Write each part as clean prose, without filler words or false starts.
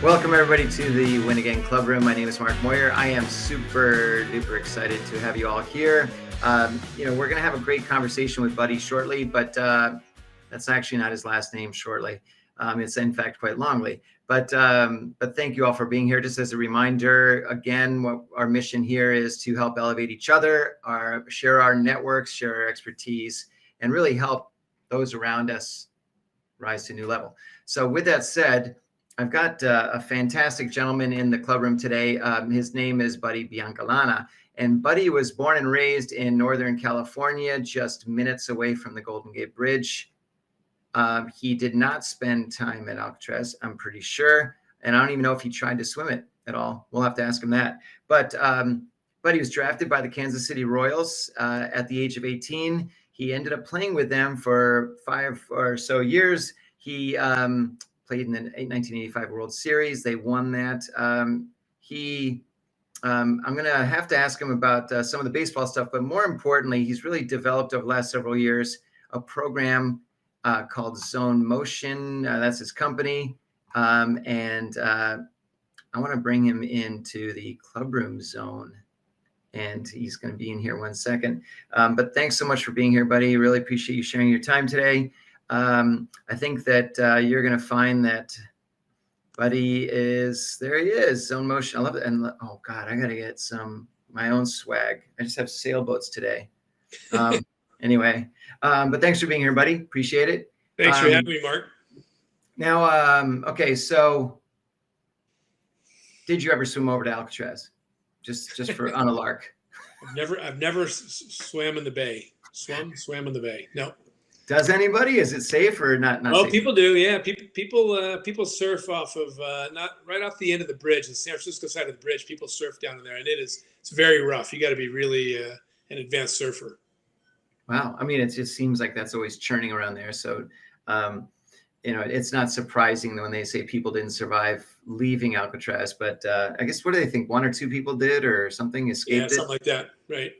Welcome everybody to the Win Again Clubroom. My name is Mark Moyer. I am super duper excited to have you all here. We're going to have a great conversation with Buddy shortly, but that's actually not his last name, Shortly. It's in fact quite longly. But thank you all for being here. Just as a reminder, again, what our mission here is to help elevate each other, share our networks, share our expertise, and really help those around us rise to a new level. So with that said, I've got a fantastic gentleman in the club room today. His name is Buddy Biancalana, and Buddy was born and raised in Northern California, just minutes away from the Golden Gate Bridge. He did not spend time at Alcatraz, I'm pretty sure, and I don't even know if he tried to swim it at all. We'll have to ask him that. But Buddy was drafted by the Kansas City Royals at the age of 18. He ended up playing with them for 5 or so years. He played in the 1985 World Series. They won that. I'm going to have to ask him about some of the baseball stuff, but more importantly, he's really developed over the last several years a program called Zone Motion. That's his company. I want to bring him into the clubroom zone, and he's going to be in here one second. But thanks so much for being here, Buddy. Really appreciate you sharing your time today. I think that you're going to find that Buddy is, there he is, Zone Motion. I love it. And oh God, I got to get my own swag. I just have sailboats today. Anyway, but thanks for being here, Buddy. Appreciate it. Thanks for having me, Mark. Now, okay. So did you ever swim over to Alcatraz? Just for on a lark? I've never swam in the bay. Swam in the bay. No. Does anybody? Is it safe or not? Oh, safe? People do. Yeah, people surf off of not right off the end of the bridge, the San Francisco side of the bridge. People surf down in there, and it's very rough. You got to be really an advanced surfer. Wow, I mean, it just seems like that's always churning around there. So, it's not surprising when they say people didn't survive leaving Alcatraz. But I guess what do they think? 1 or 2 people did, or something escaped? Yeah, something like that, right?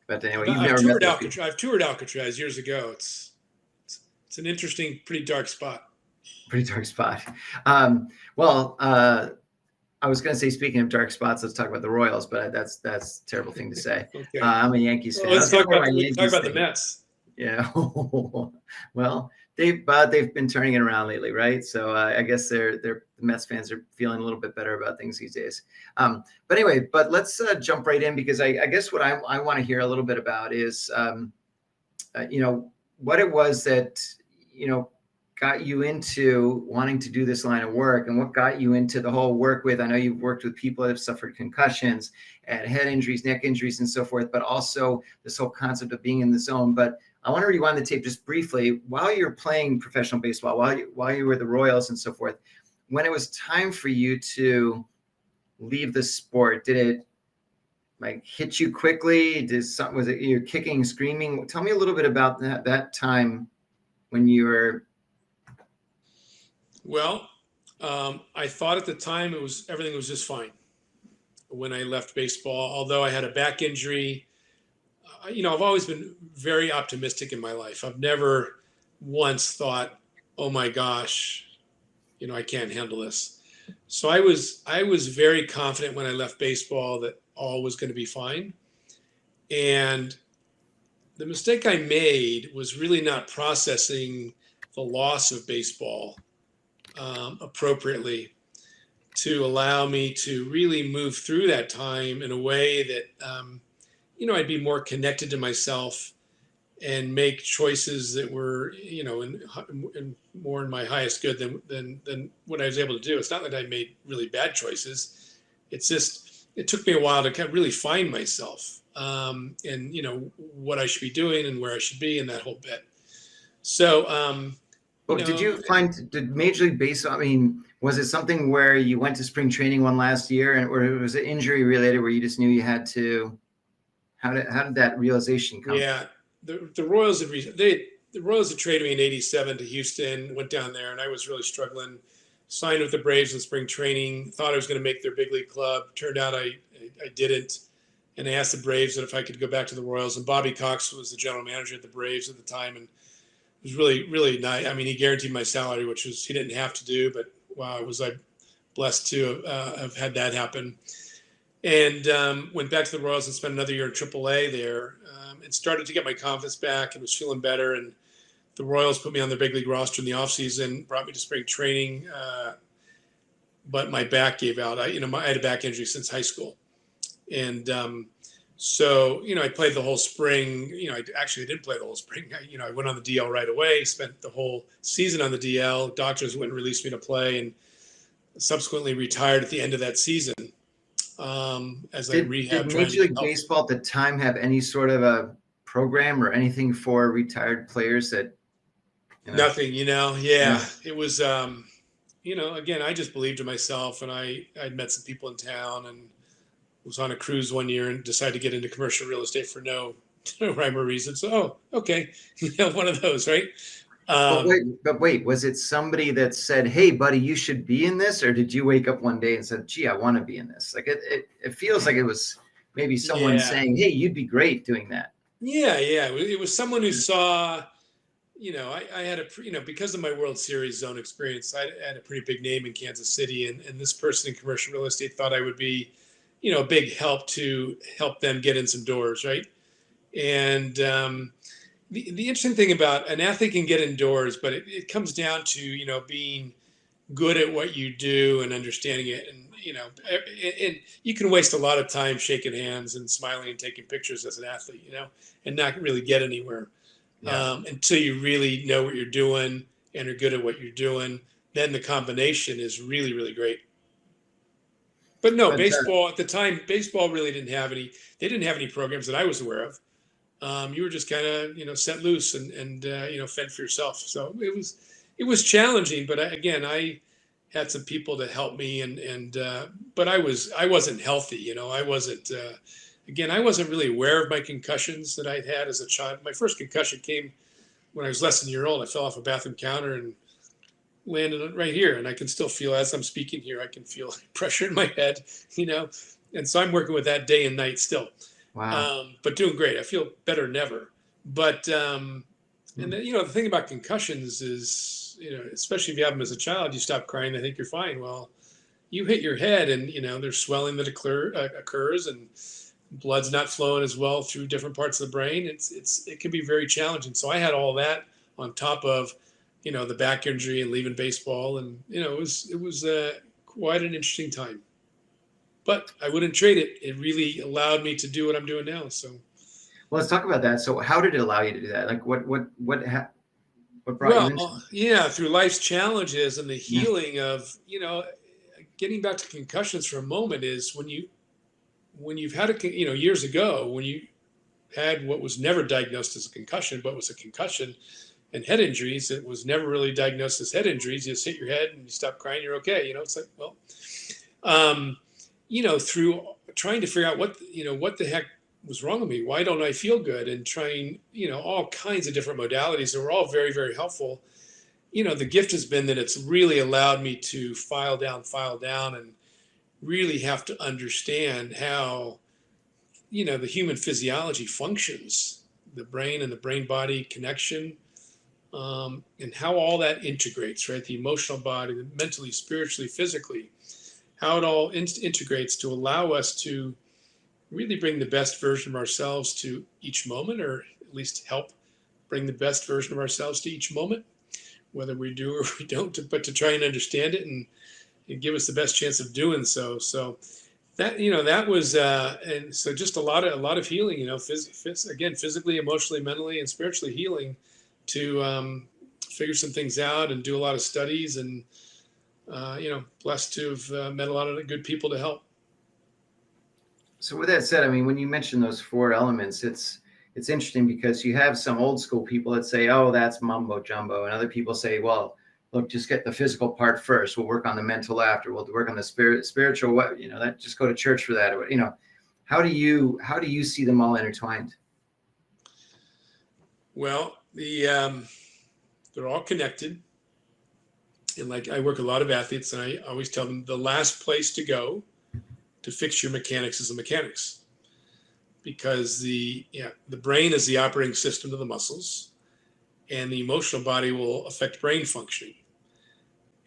But anyway, I've toured Alcatraz years ago. It's an interesting, pretty dark spot. Pretty dark spot. I was going to say, speaking of dark spots, let's talk about the Royals, but that's a terrible thing to say. Okay. I'm a Yankees fan. Let's talk about the Mets. Yeah. Well, they've been turning it around lately, right? So I guess the Mets fans are feeling a little bit better about things these days. But anyway, let's jump right in, because I guess what I want to hear a little bit about is, what it was that, got you into wanting to do this line of work, and what got you into the whole work with, I know you've worked with people that have suffered concussions and head injuries, neck injuries, and so forth, but also this whole concept of being in the zone. But I want to rewind the tape just briefly. While you're playing professional baseball, while you were the Royals and so forth, when it was time for you to leave the sport, did it hit you quickly? Was it you're kicking, screaming? Tell me a little bit about that time when you were. Well, I thought at the time everything was just fine when I left baseball. Although I had a back injury, I've always been very optimistic in my life. I've never once thought, "Oh my gosh, I can't handle this." So I was very confident when I left baseball that all was going to be fine. And the mistake I made was really not processing the loss of baseball appropriately to allow me to really move through that time in a way that, I'd be more connected to myself and make choices that were, in more in my highest good than what I was able to do. It's not that I made really bad choices. It's just, it took me a while to kind of really find myself and, what I should be doing and where I should be and that whole bit. So, did Major League Baseball, was it something where you went to spring training one last year, or was it injury related where you just knew you had to, how did that realization come? Yeah, the Royals had traded me in '87 to Houston, went down there, and I was really struggling. Signed with the Braves in spring training, thought I was going to make their big league club. Turned out I didn't. And I asked the Braves that if I could go back to the Royals, and Bobby Cox was the general manager at the Braves at the time, and it was really, really nice. He guaranteed my salary, which he didn't have to do, but wow, was I blessed to have had that happen. And went back to the Royals and spent another year in AAA there, and started to get my confidence back and was feeling better. And the Royals put me on their big league roster in the offseason, brought me to spring training, but my back gave out. I had a back injury since high school. And so, I played the whole spring. I actually didn't play the whole spring. I went on the DL right away, spent the whole season on the DL. Doctors wouldn't release me to play, and subsequently retired at the end of that season as I rehab. Did Major League Baseball at the time have any sort of a program or anything for retired players that? Nothing, yeah. It was, again, I just believed in myself, and I'd met some people in town and was on a cruise one year and decided to get into commercial real estate for no rhyme or reason. So, okay, one of those, right? But wait, was it somebody that said, "Hey, buddy, you should be in this," or did you wake up one day and said, "Gee, I want to be in this"? Like it feels like it was maybe someone saying, "Hey, you'd be great doing that." Yeah. It was someone who saw, I had because of my World Series zone experience, I had a pretty big name in Kansas City, and this person in commercial real estate thought I would be, a big help to help them get in some doors, right? And the interesting thing about an athlete can get indoors, but it comes down to, being good at what you do and understanding it. And, and you can waste a lot of time shaking hands and smiling and taking pictures as an athlete, and not really get anywhere until you really know what you're doing and are good at what you're doing. Then the combination is really, really great. But no, baseball at the time, baseball really didn't have any. They didn't have any programs that I was aware of. You were just kind of set loose and fend for yourself. So it was challenging, but I had some people to help me, but I wasn't healthy. I wasn't. I wasn't really aware of my concussions that I'd had as a child. My first concussion came when I was less than a year old. I fell off a bathroom counter and landed right here, and I can still feel, as I'm speaking here, I can feel pressure in my head, and so I'm working with that day and night still. Wow. But doing great. I feel better than ever. But and then, the thing about concussions is, especially if you have them as a child, you stop crying, they think you're fine. Well, you hit your head, and there's swelling that occurs, and blood's not flowing as well through different parts of the brain. It can be very challenging. So I had all that on top of the back injury and leaving baseball, and it was quite an interesting time. But I wouldn't trade it. It really allowed me to do what I'm doing now. So, well, let's talk about that. So, how did it allow you to do that? Like, what brought you into? Yeah, through life's challenges and the healing of getting back to concussions for a moment is when you've had years ago when you had what was never diagnosed as a concussion but was a concussion. And head injuries, it was never really diagnosed as head injuries. You just hit your head and you stop crying, you're okay. It's like, well, through trying to figure out what the heck was wrong with me. Why don't I feel good? And trying, all kinds of different modalities that were all very, very helpful. The gift has been that it's really allowed me to file down and really have to understand how, the human physiology functions, the brain and the brain body connection. And how all that integrates, right? The emotional body, the mentally, spiritually, physically, how it all integrates to allow us to really bring the best version of ourselves to each moment, or at least help bring the best version of ourselves to each moment, whether we do or we don't, but to try and understand it and give us the best chance of doing so. So that, that was, and so just a lot of healing, again, physically, emotionally, mentally, and spiritually healing to figure some things out and do a lot of studies, and blessed to have met a lot of good people to help. So with that said, I mean, when you mention those four elements, it's interesting because you have some old school people that say, "Oh, that's mumbo jumbo," and other people say, "Well, look, just get the physical part first. We'll work on the mental after. We'll work on the spiritual. What that just go to church for that." How do you see them all intertwined? Well, they're all connected. And like I work with a lot of athletes, and I always tell them the last place to go to fix your mechanics is the mechanics, because the brain is the operating system to the muscles, and the emotional body will affect brain functioning.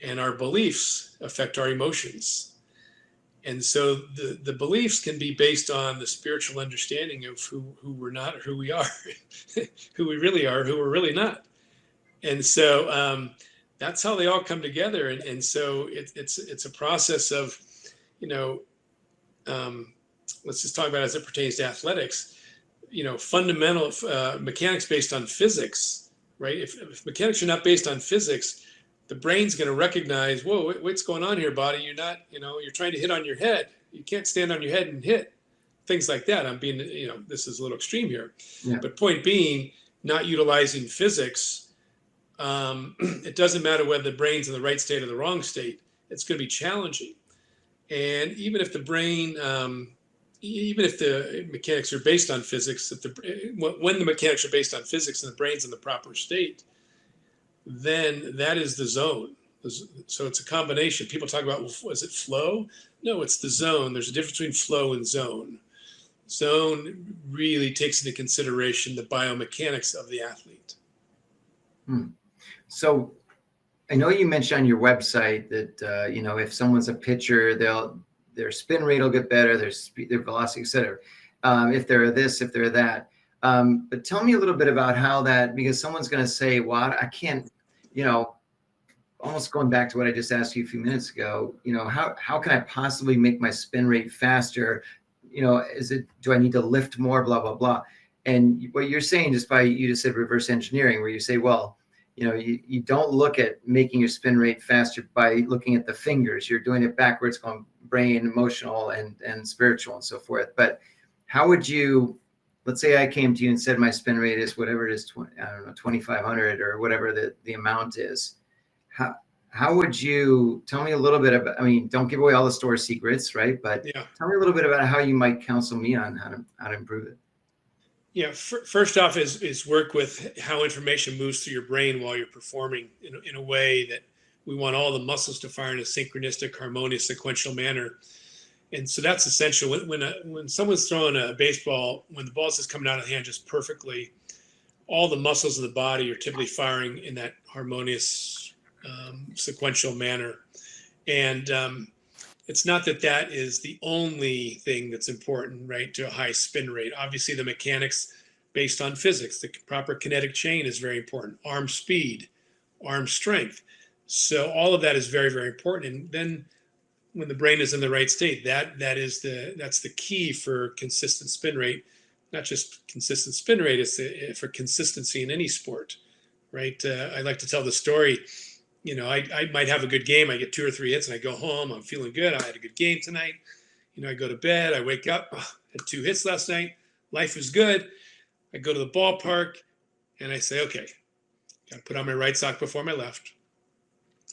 and our beliefs affect our emotions. And so the beliefs can be based on the spiritual understanding of who we're not, or who we are, who we really are, who we're really not. And so that's how they all come together. And so it's a process of, you know, let's just talk about as it pertains to athletics, fundamental mechanics based on physics, right? If mechanics are not based on physics, the brain's going to recognize, whoa, what's going on here, body? You're not, you're trying to hit on your head. You can't stand on your head and hit. Things like that. I'm being, this is a little extreme here. Yeah. But point being, not utilizing physics, it doesn't matter whether the brain's in the right state or the wrong state. It's going to be challenging. And even if the brain, even if the mechanics are based on physics, when the mechanics are based on physics and the brain's in the proper state, then that is the zone. So it's a combination. People talk about, well, is it flow? No, it's the zone. There's a difference between flow and zone. Zone really takes into consideration the biomechanics of the athlete. So I know you mentioned on your website that, if someone's a pitcher, their spin rate will get better, their speed, their velocity, et cetera. If they're this, if they're that. But tell me a little bit about how that, because someone's going to say, well, I can't, almost going back to what I just asked you a few minutes ago, how can I possibly make my spin rate faster? Do I need to lift more, blah, blah, blah. And what you're saying you just said reverse engineering, where you say, well, you don't look at making your spin rate faster by looking at the fingers. You're doing it backwards, going brain, emotional, and spiritual, and so forth. But how would you, let's say I came to you and said my spin rate is whatever it is, 2,500 or whatever the amount is. How would you tell me a little bit about, don't give away all the store secrets, right? But Tell me a little bit about how you might counsel me on how to improve it. Yeah, first off is work with how information moves through your brain while you're performing in a way that we want all the muscles to fire in a synchronistic, harmonious, sequential manner. And so that's essential. When someone's throwing a baseball, when the ball's just coming out of the hand just perfectly, all the muscles of the body are typically firing in that harmonious, sequential manner. And it's not that is the only thing that's important, right, to a high spin rate. Obviously, the mechanics based on physics, the proper kinetic chain is very important. Arm speed, arm strength. So all of that is very, very important. And then when the brain is in the right state, that's the key for consistent spin rate. Not just consistent spin rate, it's for consistency in any sport, right? I like to tell the story. I might have a good game. I get 2 or 3 hits and I go home. I'm feeling good. I had a good game tonight. I go to bed. I wake up. Had 2 hits last night. Life is good. I go to the ballpark and I say, okay, got to put on my right sock before my left.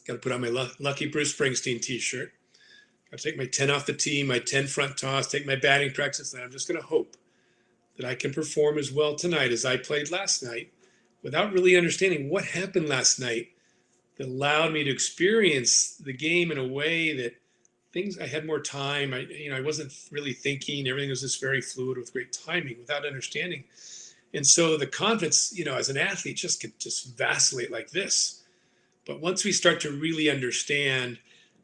Got to put on my Lucky Bruce Springsteen t-shirt. Got to take my 10 off the tee, my 10 front toss, take my batting practice. And I'm just going to hope that I can perform as well tonight as I played last night without really understanding what happened last night that allowed me to experience the game in a way that I had more time. I wasn't really thinking. Everything was just very fluid with great timing without understanding. And so the confidence, as an athlete could just vacillate like this. But once we start to really understand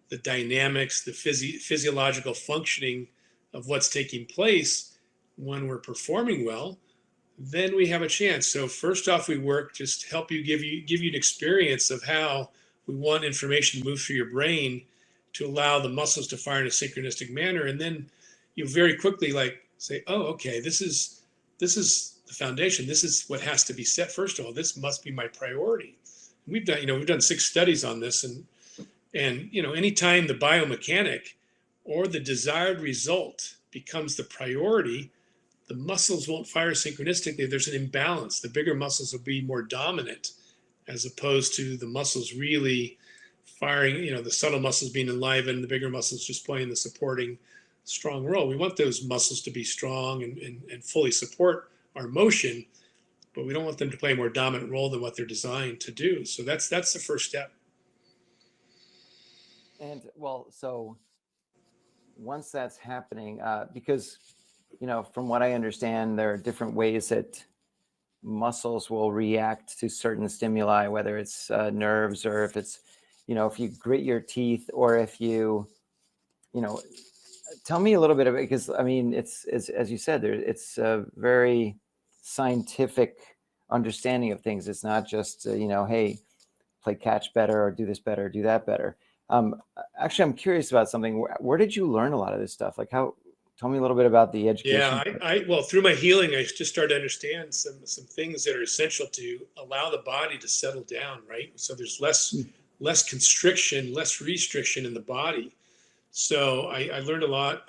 the dynamics, the physiological functioning of what's taking place when we're performing well, then we have a chance. So first off, we work just to help give you an experience of how we want information to move through your brain to allow the muscles to fire in a synchronistic manner. And then you very quickly say, oh, okay, this is the foundation. This is what has to be set. First of all, this must be my priority. We've done 6 studies on this, and anytime the biomechanic or the desired result becomes the priority, the muscles won't fire synchronistically. There's an imbalance. The bigger muscles will be more dominant as opposed to the muscles really firing, the subtle muscles being enlivened, the bigger muscles just playing the supporting strong role. We want those muscles to be strong and fully support our motion, but we don't want them to play a more dominant role than what they're designed to do. So that's the first step. And so once that's happening, because from what I understand, there are different ways that muscles will react to certain stimuli, whether it's nerves or if it's if you grit your teeth, or if tell me a little bit of it, because I mean, it's as you said, it's a very scientific understanding of things. It's not just hey, play catch better, or do this better, do that better. Actually, I'm curious about something. Where did you learn a lot of this stuff? Like how? Tell me a little bit about the education. Yeah, well, through my healing, I just started to understand some things that are essential to allow the body to settle down, right? So there's less constriction, less restriction in the body. So I learned a lot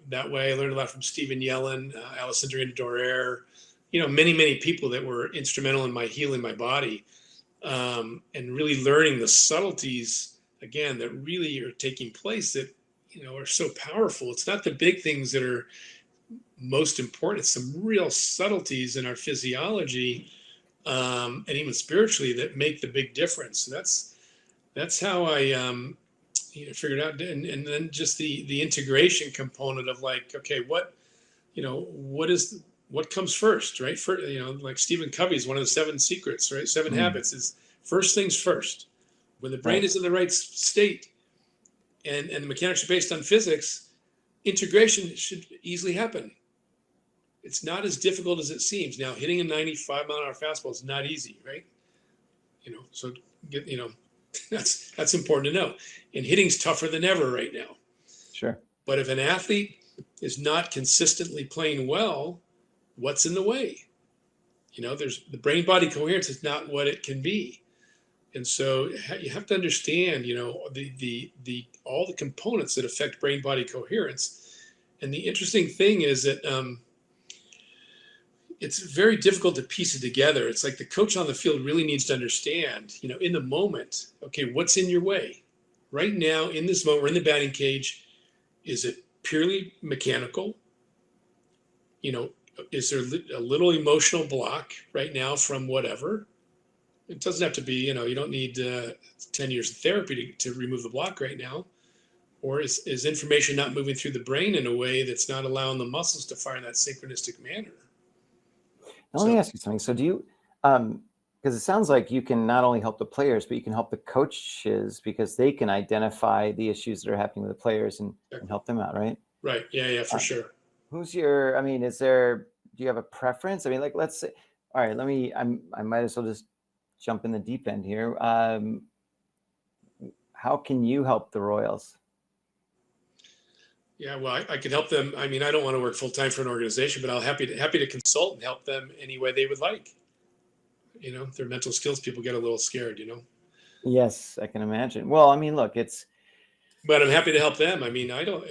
that way. I learned a lot from Stephen Yellen, Alessandrina Dorer, many people that were instrumental in my healing my body, and really learning the subtleties again that really are taking place that are so powerful. It's not the big things that are most important. It's some real subtleties in our physiology, and even spiritually, that make the big difference. So that's how I figured out, and then just the integration component of like, okay, what comes first, right? Like Stephen Covey's one of the 7 secrets, right? 7 habits is first things first. When the brain is in the right state, and the mechanics are based on physics, integration should easily happen. It's not as difficult as it seems. Now, hitting a 95-mile-an-hour fastball is not easy, right? So that's important to know. And hitting's tougher than ever right now. Sure. But if an athlete is not consistently playing well, what's in the way? There's the brain-body coherence is not what it can be. And so you have to understand, the all the components that affect brain-body coherence. And the interesting thing is that it's very difficult to piece it together. It's like the coach on the field really needs to understand, in the moment, okay, what's in your way? Right now, in this moment, we're in the batting cage. Is it purely mechanical? Is there a little emotional block right now from whatever? It doesn't have to be, you don't need 10 years of therapy to remove the block right now. Or is information not moving through the brain in a way that's not allowing the muscles to fire in that synchronistic manner? Now, let me ask you something. So do you, because it sounds like you can not only help the players, but you can help the coaches, because they can identify the issues that are happening with the players and help them out, right? Right. Yeah, for sure. Do you have a preference? I mean, like, let's say, all right, I might as well just jump in the deep end here. How can you help the Royals? Yeah, well, I could help them. I mean, I don't want to work full time for an organization, but I'll happy to consult and help them any way they would like. Their mental skills people get a little scared. Yes, I can imagine. Well, I mean, look, but I'm happy to help them. I mean, I don't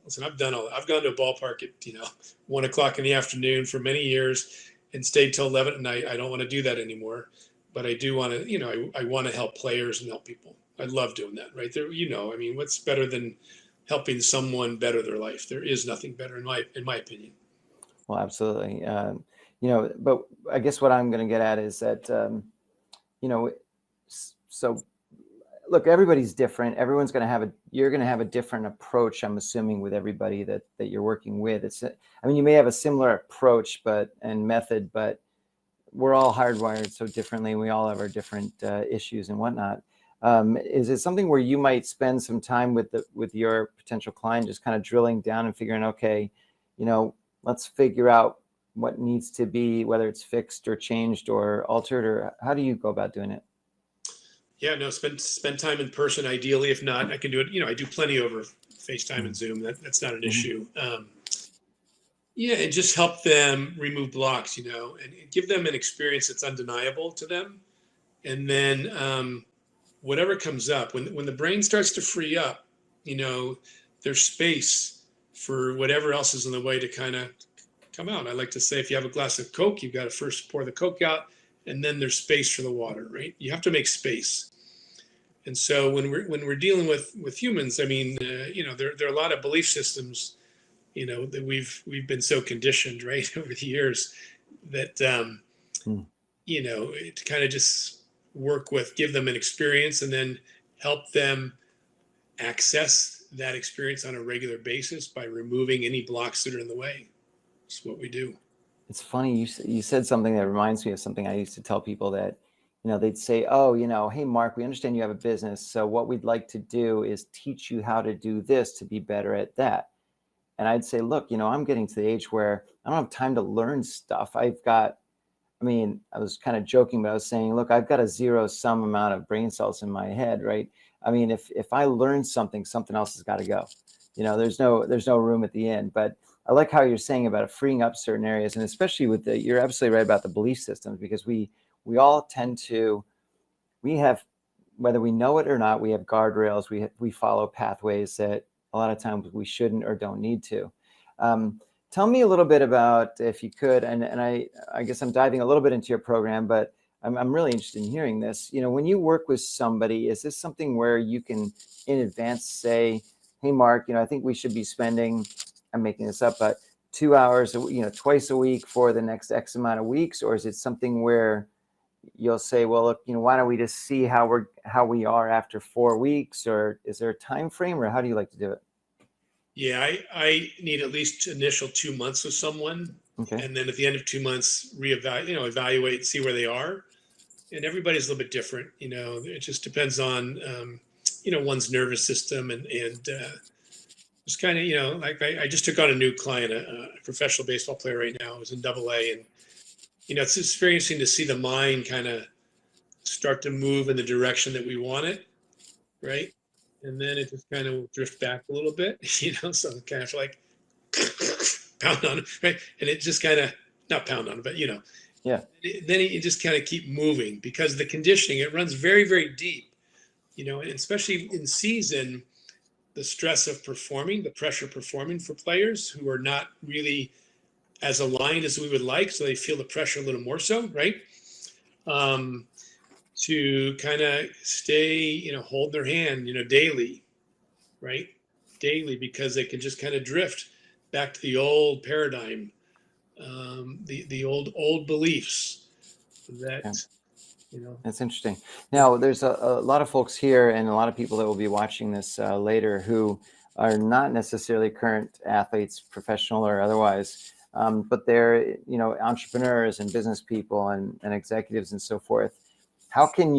listen. I've gone to a ballpark at 1:00 in the afternoon for many years and stayed till 11 at night. I don't want to do that anymore. But I do want to. I want to help players and help people. I love doing that. Right there. I mean, what's better than helping someone better their life? There is nothing better in my opinion. Well, absolutely. But I guess what I'm going to get at is that, so look, everybody's different. Everyone's going to have you're going to have a different approach, I'm assuming, with everybody that you're working with. You may have a similar approach, and method, but we're all hardwired so differently, and we all have our different issues and whatnot. Is it something where you might spend some time with your potential client, just kind of drilling down and figuring, okay, let's figure out what needs to be, whether it's fixed or changed or altered, or how do you go about doing it? Yeah, no, spend time in person. Ideally, if not, I can do it. I do plenty over FaceTime and Zoom. That's not an issue. And just help them remove blocks, and give them an experience that's undeniable to them. And then whatever comes up, when the brain starts to free up, there's space for whatever else is in the way to kind of come out. I like to say, if you have a glass of Coke, you've got to first pour the Coke out, and then there's space for the water, right? You have to make space. And so when we're dealing with humans, I mean, there are a lot of belief systems, that we've been so conditioned, right, over the years, that to kind of just give them an experience, and then help them access that experience on a regular basis by removing any blocks that are in the way. It's what we do. It's funny you said something that reminds me of something I used to tell people, that they'd say, oh, hey, Mark, we understand you have a business. So what we'd like to do is teach you how to do this to be better at that. And I'd say, look, I'm getting to the age where I don't have time to learn stuff. I was kind of joking, but I was saying, look, I've got a zero-sum amount of brain cells in my head, right? I mean, if I learn something, something else has got to go. There's no room at the end. But I like how you're saying about freeing up certain areas, and especially with you're absolutely right about the belief systems, because we all tend to, we have, whether we know it or not, we have guardrails. We follow pathways that a lot of times we shouldn't or don't need to. Tell me a little bit about, if you could, and I guess I'm diving a little bit into your program, but I'm really interested in hearing this. When you work with somebody, is this something where you can in advance say, hey, Mark, I think we should be spending, I'm making this up, but 2 hours, twice a week for the next X amount of weeks? Or is it something where you'll say, well, look, why don't we just see how we are after 4 weeks? Or is there a time frame, or how do you like to do it? Yeah, I need at least initial 2 months with someone, Okay. and then at the end of 2 months, evaluate, see where they are. And everybody's a little bit different. It just depends on one's nervous system and just kind of like I just took on a new client, a professional baseball player right now who's in Double A, and it's just very interesting to see the mind kind of start to move in the direction that we want it, right? And then it just kind of will drift back a little bit, so kind of like pound on it, right? And it just kind of, not pound on it, but Yeah. then you just kind of keep moving, because the conditioning, it runs very, very deep, and especially in season, the stress of performing, the pressure performing for players who are not really as aligned as we would like, so they feel the pressure a little more so, right? To kind of stay, hold their hand, daily, right? Daily, because they can just kind of drift back to the old paradigm, the old beliefs that, Yeah. That's interesting. Now, there's a lot of folks here and a lot of people that will be watching this later who are not necessarily current athletes, professional or otherwise, but they're entrepreneurs and business people and executives and so forth. How can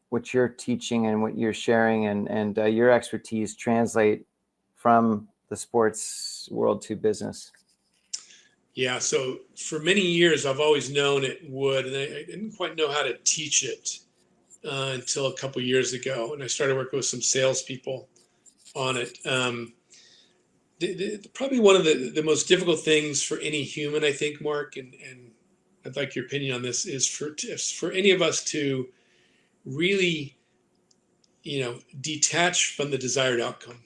what you're teaching and what you're sharing and your expertise translate from the sports world to business? Yeah, so for many years, I've always known it would, and I didn't quite know how to teach it until a couple years ago, and I started working with some salespeople on it. Probably one of the most difficult things for any human, I think, Mark, and I'd like your opinion on this, is for any of us to really, detach from the desired outcome.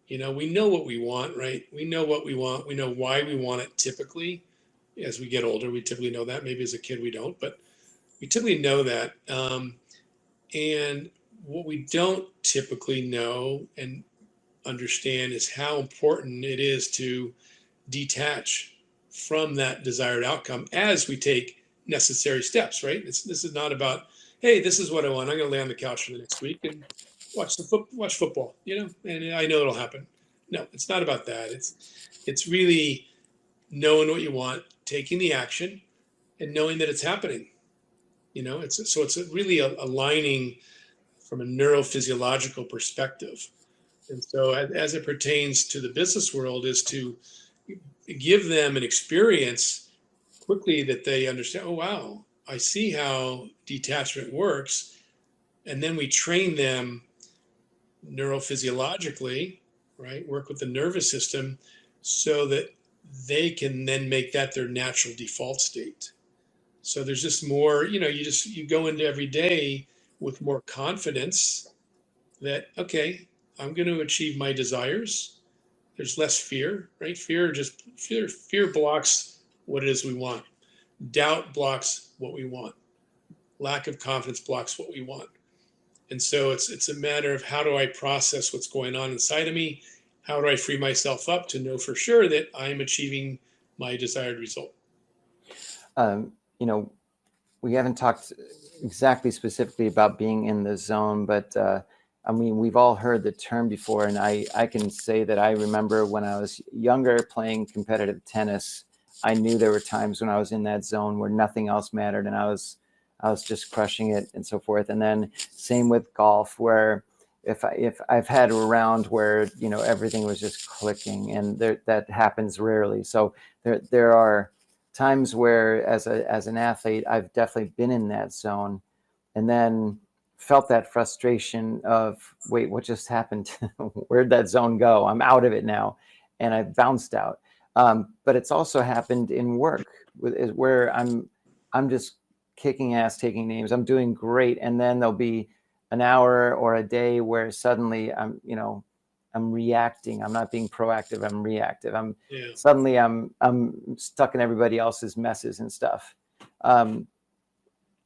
We know what we want, right? We know what we want. We know why we want it typically. As we get older, we typically know that. Maybe as a kid we don't, but we typically know that. And what we don't typically know and understand is how important it is to detach from that desired outcome as we take necessary steps, right? This is not about, hey, this is what I want. I'm going to lay on the couch for the next week and watch football, and I know it'll happen. No, it's not about that. It's really knowing what you want, taking the action, and knowing that it's happening. It's really aligning from a neurophysiological perspective. And so as it pertains to the business world, is to give them an experience quickly that they understand, oh, wow, I see how detachment works. And then we train them neurophysiologically, right? Work with the nervous system so that they can then make that their natural default state. So there's just more, you go into every day with more confidence that, okay, I'm going to achieve my desires. There's less fear, right? Fear blocks what it is we want. Doubt blocks what we want. Lack of confidence blocks what we want. And so it's a matter of, how do I process what's going on inside of me? How do I free myself up to know for sure that I'm achieving my desired result? We haven't talked exactly specifically about being in the zone, but we've all heard the term before. And I can say that I remember when I was younger playing competitive tennis, I knew there were times when I was in that zone where nothing else mattered, and I was just crushing it and so forth. And then same with golf, where if I've had a round where, you know, everything was just clicking, and that happens rarely. So there are times where as an athlete, I've definitely been in that zone, and then felt that frustration of, wait, what just happened? Where'd that zone go? I'm out of it now. And I bounced out. But it's also happened in work where I'm just kicking ass, taking names. I'm doing great. And then there'll be an hour or a day where suddenly I'm reacting. I'm not being proactive. I'm reactive. Suddenly I'm stuck in everybody else's messes and stuff.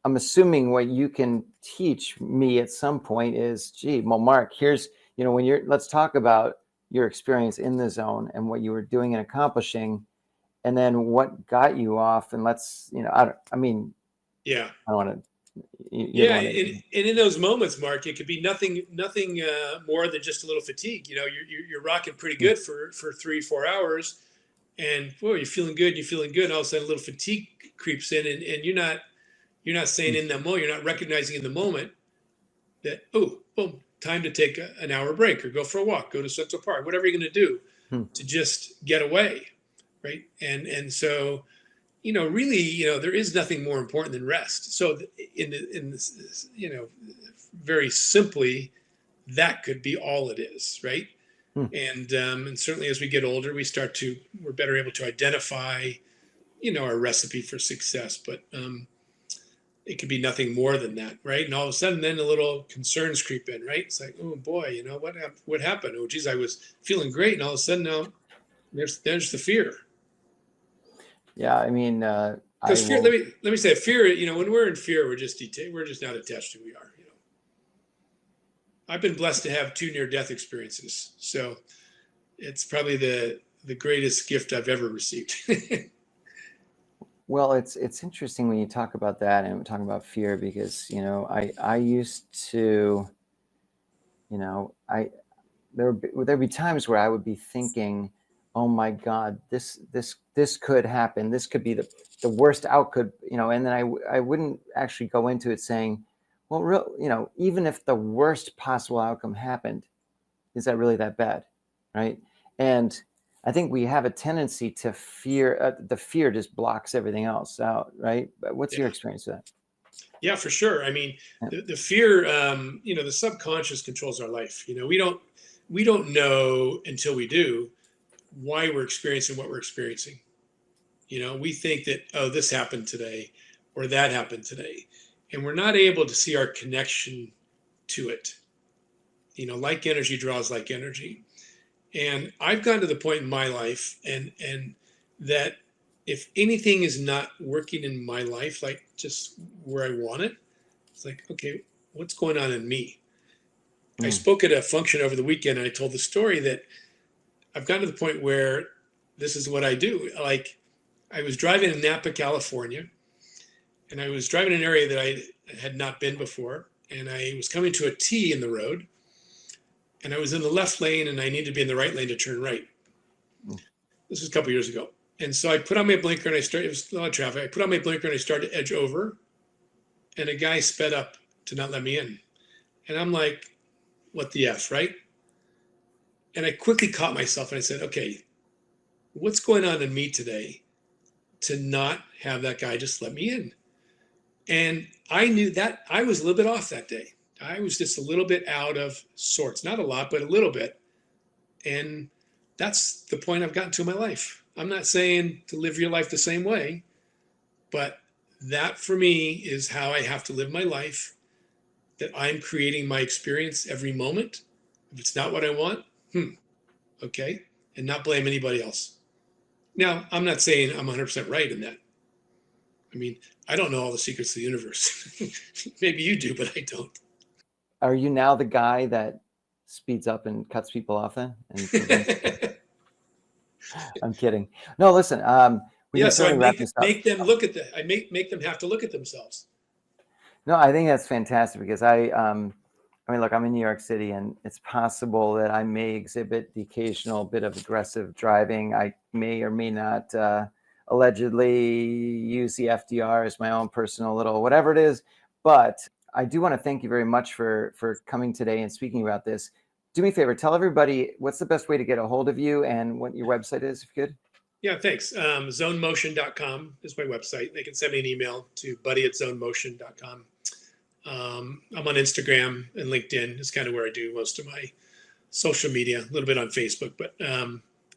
I'm assuming what you can teach me at some point is, gee, well, Mark, here's, you know, let's talk about your experience in the zone and what you were doing and accomplishing, and then what got you off. And let's, you know, I mean, yeah, I don't want to. Yeah, and in those moments, Mark, it could be nothing more than just a little fatigue. You know, you're rocking pretty good for 3-4 hours, and boy, you're feeling good. And all of a sudden, a little fatigue creeps in, and you're not saying in the moment, you're not recognizing in the moment that, oh, boom, time to take an hour break or go for a walk, go to Central Park, whatever you're going to do to just get away, right? And so, you know, really, you know, there is nothing more important than rest. So in this, you know, very simply, that could be all it is, right? And certainly as we get older, we're better able to identify, you know, our recipe for success. But it could be nothing more than that, right? And all of a sudden, then a little concerns creep in, right? It's like, oh boy, you know, what happened? Oh geez, I was feeling great, and all of a sudden now there's the fear. Yeah, I mean, because fear. Let me say, fear. You know, when we're in fear, we're just not attached to who we are. You know, I've been blessed to have 2 near-death experiences, so it's probably the greatest gift I've ever received. Well, it's interesting when you talk about that and talking about fear, because, you know, I used to, you know, there'd be times where I would be thinking, oh my God, this could happen. This could be the worst outcome, you know, and then I wouldn't actually go into it saying, well, you know, even if the worst possible outcome happened, is that really that bad, right? And I think we have a tendency to fear. The fear just blocks everything else out, right? But what's your experience with that? Yeah, for sure. I mean, the fear, you know, the subconscious controls our life. You know, we don't know until we do why we're experiencing what we're experiencing. You know, we think that, oh, this happened today or that happened today, and we're not able to see our connection to it. You know, like energy draws like energy. And I've gotten to the point in my life and that if anything is not working in my life, like just where I want it, it's like, okay, what's going on in me? I spoke at a function over the weekend and I told the story that I've gotten to the point where this is what I do. Like, I was driving in Napa, California, and I was driving an area that I had not been before. And I was coming to a T in the road, and I was in the left lane and I needed to be in the right lane to turn right. This was a couple years ago. And so I put on my blinker and it was a lot of traffic. I put on my blinker and I started to edge over, and a guy sped up to not let me in. And I'm like, what the F, right? And I quickly caught myself and I said, okay, what's going on in me today to not have that guy just let me in? And I knew that I was a little bit off that day. I was just a little bit out of sorts, not a lot, but a little bit. And that's the point I've gotten to in my life. I'm not saying to live your life the same way, but that for me is how I have to live my life, that I'm creating my experience every moment. If it's not what I want, okay, and not blame anybody else. Now, I'm not saying I'm 100% right in that. I mean, I don't know all the secrets of the universe. Maybe you do, but I don't. Are you now the guy that speeds up and cuts people off then? I'm kidding. No, listen, we can So I certainly wrap this up. make them look at that. I make them have to look at themselves. No, I think that's fantastic, because I mean, look, I'm in New York City, and it's possible that I may exhibit the occasional bit of aggressive driving. I may or may not allegedly use the FDR as my own personal little whatever it is. But I do want to thank you very much for coming today and speaking about this. Do me a favor, tell everybody what's the best way to get a hold of you and what your website is, if you could. Yeah, thanks. Zonemotion.com is my website. They can send me an email to buddy@zonemotion.com. I'm on Instagram and LinkedIn is kind of where I do most of my social media, a little bit on Facebook, but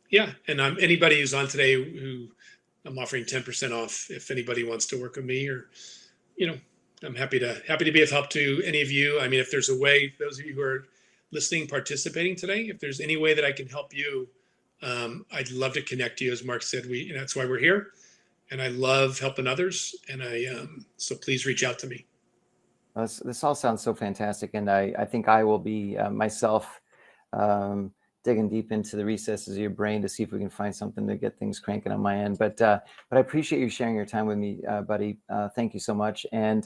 yeah. And anybody who's on today who I'm offering 10% off if anybody wants to work with me, or, I'm happy to be of help to any of you. I mean, if there's a way, those of you who are listening, participating today, if there's any way that I can help you, I'd love to connect you. As Mark said, that's why we're here, and I love helping others. And so please reach out to me. This all sounds so fantastic, and I think I will be myself digging deep into the recesses of your brain to see if we can find something to get things cranking on my end. But I appreciate you sharing your time with me, buddy. Thank you so much, and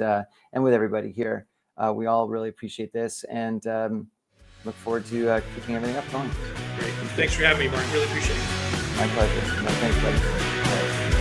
with everybody here. We all really appreciate this, and look forward to keeping everything up going. Great. Thanks for having me, Mark. Really appreciate it. My pleasure. No, thanks, buddy.